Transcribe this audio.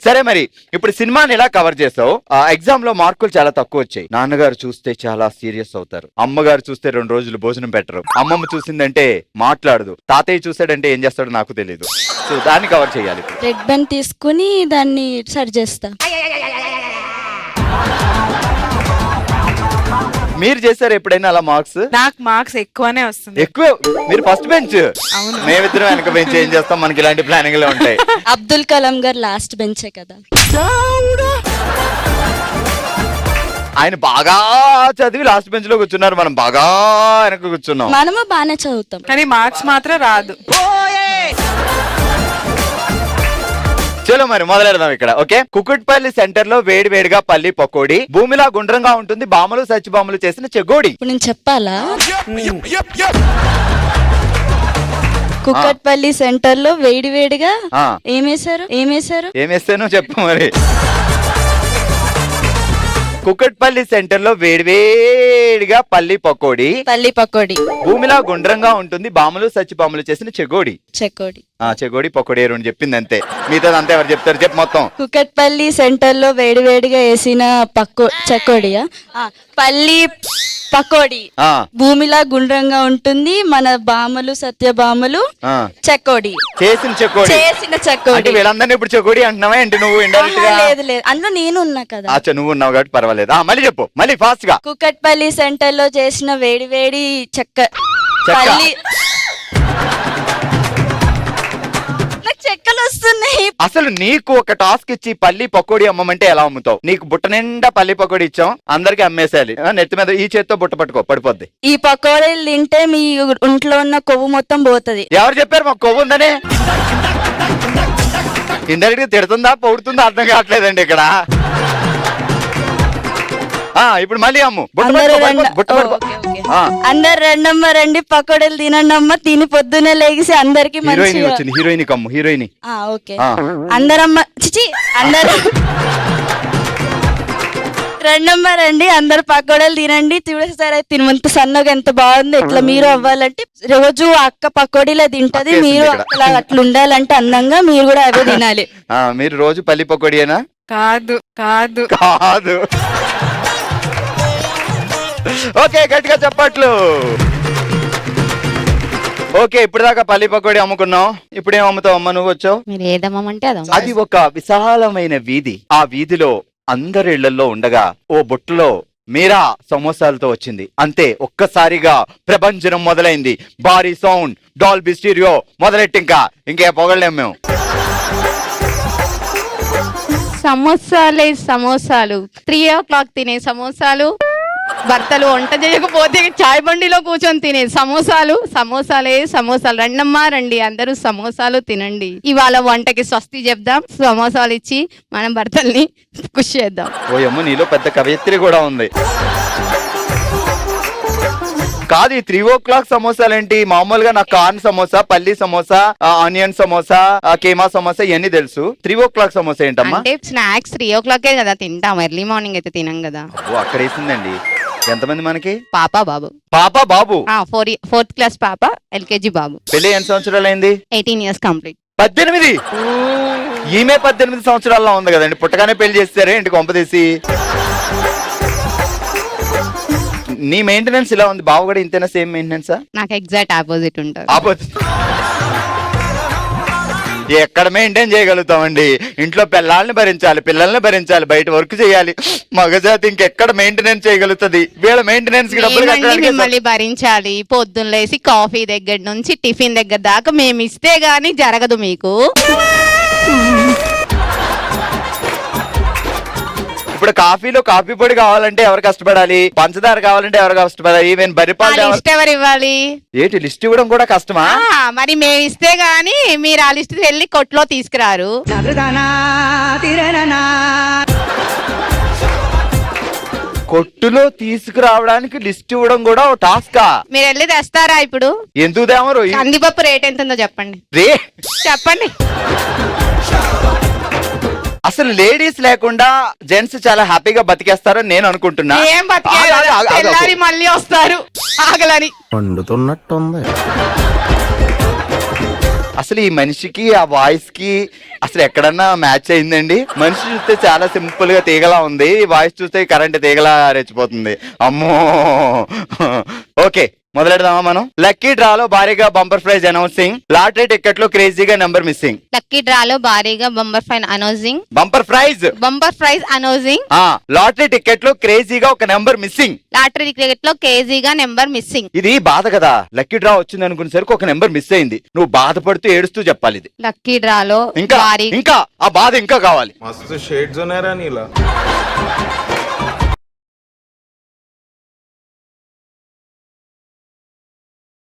సరే మరి ఇప్పుడు సినిమాని ఎలా కవర్ చేసావు? ఎగ్జామ్ లో మార్కులు చాలా తక్కువ వచ్చాయి. నాన్నగారు చూస్తే చాలా సీరియస్ అవుతారు, అమ్మగారు చూస్తే 2 రోజులు భోజనం పెట్టరు, అమ్మమ్మ చూసిందంటే మాట్లాడదు, తాతయ్య చూసాడంటే ఏం చేస్తాడో నాకు తెలియదు. సో దాన్ని కవర్ చేయాలి. రెడ్ పెన్ తీసుకుని దాన్ని సరి చేస్తా. మీరు చేశారు ఎప్పుడైనా అలా మార్క్స్? నాకు మార్క్స్ ఎక్కువనే వస్తుంది. ఎక్కువ? మీరు ఫస్ట్ బెంచ్, అవును. మేమిద్దరం వెనక బెంచ్. ఏం చేస్తాం, మనకి ఇలాంటి ప్లానింగ్ లో ఉంటాయి. అబ్దుల్ కలాం గారు లాస్ట్ బెంచే కదా. ఆయన బాగా చదివి లాస్ట్ బెంచ్ లో కూర్చున్నారు, మనం బాగా వెనక కూర్చున్నాం. మనము బాగానే చదువుతాం కానీ మార్క్స్ మాత్రం రాదు. చలో మరి మొదలెడదాం ఇక్కడ. ఓకే, కుకుట్పల్లి సెంటర్ లో వేడి వేడిగా పల్లి పకోడీ, భూమిలా గుండ్రంగా ఉంటుంది బామలు సచ్చిబాములు చేసిన చెగోడి. ఇప్పుడు నేను చెప్పాలా? కుకట్పల్లి సెంటర్ లో వేడి వేడిగా ఏమేశారు? ఏమేస్తాను చెప్పు మరి. కుకట్పల్లి సెంటర్ లో వేడివేడిగా పల్లి పకోడీ, భూమిలా గుండ్రంగా ఉంటుంది బామలు సచ్చిబాములు చేసిన చెగోడి. చెగోడి పకోడీ 2 చెప్పింది అంతే, మిగతా అంతా ఎవరు చెప్తారు చెప్పు మొత్తం. కుకట్పల్లి సెంటర్ లో వేడివేడిగా వేసిన చెకోడియా పల్లి పకోడీ, భూమిలా గుండ్రంగా ఉంటుంది మన బామలు సత్యభామలు చెకోడి చేసిన చెకోడి. వీళ్ళందరినీ ఇప్పుడు చెకోడి అంటున్నావా ఏంటి నువ్వు? లేదు అందులో నేను ఉన్నా కదా. అచ్చా, నువ్వు ఉన్నావు కాబట్టి పర్వాలేదు. మళ్ళీ చెప్పు, మళ్ళీ ఫాస్ట్ గా. కుకట్పల్లి సెంటర్ లో చేసిన వేడివేడి చెక్కలు వస్తున్నాయి. అసలు నీకు ఒక టాస్క్ ఇచ్చి పల్లి పకోడీ అమ్మమంటే ఎలా అమ్ముతావు? నీకు బుట్ట నిండా పల్లి పకోడీ ఇచ్చాం, అందరికి అమ్మేసేయాలి. నెత్తి మీద ఈ చేత్తో బుట్ట పట్టుకో, పడిపోద్ది. ఈ పకోడీలు తింటే మీ ఒంట్లో ఉన్న కొవ్వు మొత్తం పోతుంది. ఎవరు చెప్పారు మాకు కొవ్వు ఉందని? ఇండైరెక్ట్ గా తిడుతుందా పొగుడుతుందా అర్థం కావట్లేదండి ఇక్కడ. ఇప్పుడు మళ్ళీ అమ్ము. అందరు రెండమ్మ రండి పకోడీలు తినండి అమ్మ. తిని పొద్దునే లేచి అందరికి హీరోయిన్ కమ్ము హీరోయిన్. ఓకే అందరమ్మ చిచి అందరు రెండమ్మ రండి అందరు పకోడీలు తినండి. చూడేసారా తినంత సన్నగా ఎంత బాగుంది. ఇట్లా మీరు అవ్వాలంటే రోజు అక్క పకోడీలే తింటది, మీరు అట్లా ఉండాలంటే అందంగా మీరు కూడా అవే తినాలి. మీరు రోజు పల్లి పకోడీనా? కాదు కాదు కాదు. ఓకే, గట్టిగా చెప్పట్లు. ఓకే, ఇప్పుడు దాకా పల్లి పకోడీ అమ్ముకున్నాం, ఇప్పుడు ఏం అమ్ముతావు అమ్మ? నువ్వు వచ్చావు. మీరు ఏదమ్మంటే అది ఒక విశాలమైన వీధి. ఆ వీధిలో అందరి ఇళ్లలో ఉండగా ఓ బుట్టలో మీరా సమోసాలతో వచ్చింది. అంతే, ఒక్కసారిగా ప్రభంజనం మొదలైంది. భారీ సౌండ్, డాల్బీ స్టీరియో మొదలెట్టి ఇంకే పొగలేం మేము. సమోసాలు 3 o'clock తినే సమోసాలు, భర్తలు వంట చేయకపోతే చాయ్ బండిలో కూర్చొని తినే సమోసాలే రండమ్మా రండి అందరూ సమోసాలు తినండి. ఇవాళ వంటకి స్వస్తి చెప్దాం, సమోసాలు ఇచ్చి మనం భర్తల్ని ఖుషి చేద్దాం. ఓయమ్మ, నీలో పెద్ద కవయిత్రి కూడా ఉంది. కాదు, ఈ 3 o'clock సమోసాలేంటి? మామూలుగా నాకు కార్న్ సమోసా, పల్లి సమోసా, ఆనియన్ సమోసా, కేమా సమోసా ఇవన్నీ తెలుసు. 3 o'clock సమోసా ఏంటమ్మా? స్నాక్స్ 3 o'clock కదా తింటాం, ఎర్లీ మార్నింగ్ అయితే తినం కదా. అక్కడ వేసిందండి. ఎంతమంది మనకి? పాప బాబు 4th class పాప, LKG బాబు. పెళ్లి ఎన్ని సంవత్సరాలైంది? 18 years కంప్లీట్. 18? ఈమె 18 సంవత్సరాల్లో ఉంది కదండి. పుట్టగానే పెళ్లి చేస్తారే ఏంటి కొంపదీసి? నీ మెయింటెనెన్స్ ఇలా ఉంది, బావ కూడా ఇంతేనా? Same maintenance? నాకు ఎగ్జాక్ట్ ఆపోజిట్ ఉంటుంది. ఎక్కడ మెయింటైన్ చేయగలుగుతామండి? ఇంట్లో పిల్లల్ని భరించాలి, బయట వర్క్ చేయాలి. మగజాతి ఇంకెక్కడ మెయింటెనెన్స్ చేయగలుగుతుంది? వీళ్ళ మెయింటెనెన్స్ మిమ్మల్ని భరించాలి. పొద్దున్న లేసి కాఫీ దగ్గర నుంచి టిఫిన్ దగ్గర దాకా మేము ఇస్తే గానీ జరగదు మీకు. ఇప్పుడు కాఫీలో కాఫీ పొడి కావాలంటే ఎవరు కష్టపడాలి? పంచదార కావాలంటే ఎవరు కష్టపడాలి? ఈవెన్ బరిపాలు ఎవరు ఇవ్వాలి? ఏంటి లిస్ట్ ఇవ్వడం కూడా కష్టమా? మరి మేము ఇస్తే గానీ మీరు ఆ లిస్ట్ వెళ్ళి కొట్లో తీసుకురారు. కొట్టులో తీసుకురావడానికి లిస్ట్ ఇవ్వడం కూడా ఓ టాస్కా? మీరు వెళ్ళి తెస్తారా? ఇప్పుడు ఎందుకు దేమరు? కందిపప్పు రేట్ ఎంత ఉందో చెప్పండి. చెప్పండి. అసలు లేడీస్ లేకుండా జెంట్స్ చాలా హ్యాపీగా బతికేస్తారని నేను అనుకుంటున్నా. ఏం బతికేయాలి, మళ్ళీ వస్తారు ఆగలని పండుతున్నట్టుంది. అసలు ఈ మనిషికి ఆ వాయిస్ కి అసలు ఎక్కడన్నా మ్యాచ్ అయిందండి? మనిషి చూస్తే చాలా సింపుల్ గా తీగలా ఉంది, ఈ వాయిస్ చూస్తే కరెంట్ తీగలా రెచ్చిపోతుంది. అమ్మో. ఓకే, మొదలెడదామా మనం? లక్కీ డ్రాలో భారీగా bumper prize announcing, lottery ticket లో క్రేజీగా నెంబర్ మిస్సింగ్. లక్కీ డ్రాలో భారీగా bumper fine announcing, bumper prize bumper prize announcing, lottery ticket లో క్రేజీగా ఒక నెంబర్ మిస్సింగ్. లాటరీ టికెట్ లో కేజీగా నెంబర్ మిస్సింగ్. ఇది బాధ కదా, లక్కీ డ్రా వచ్చింది అనుకునేసరికి ఒక నెంబర్ మిస్ అయింది. నువ్వు బాధపడుతూ ఏడుస్తూ చెప్పాలి ఇది. లక్కీ డ్రాలో ఇంకా భారీ ఇంకా ఆ బాధ ఇంకా కావాలి. मस्त शेड्स ఉన్నాయరా నీలా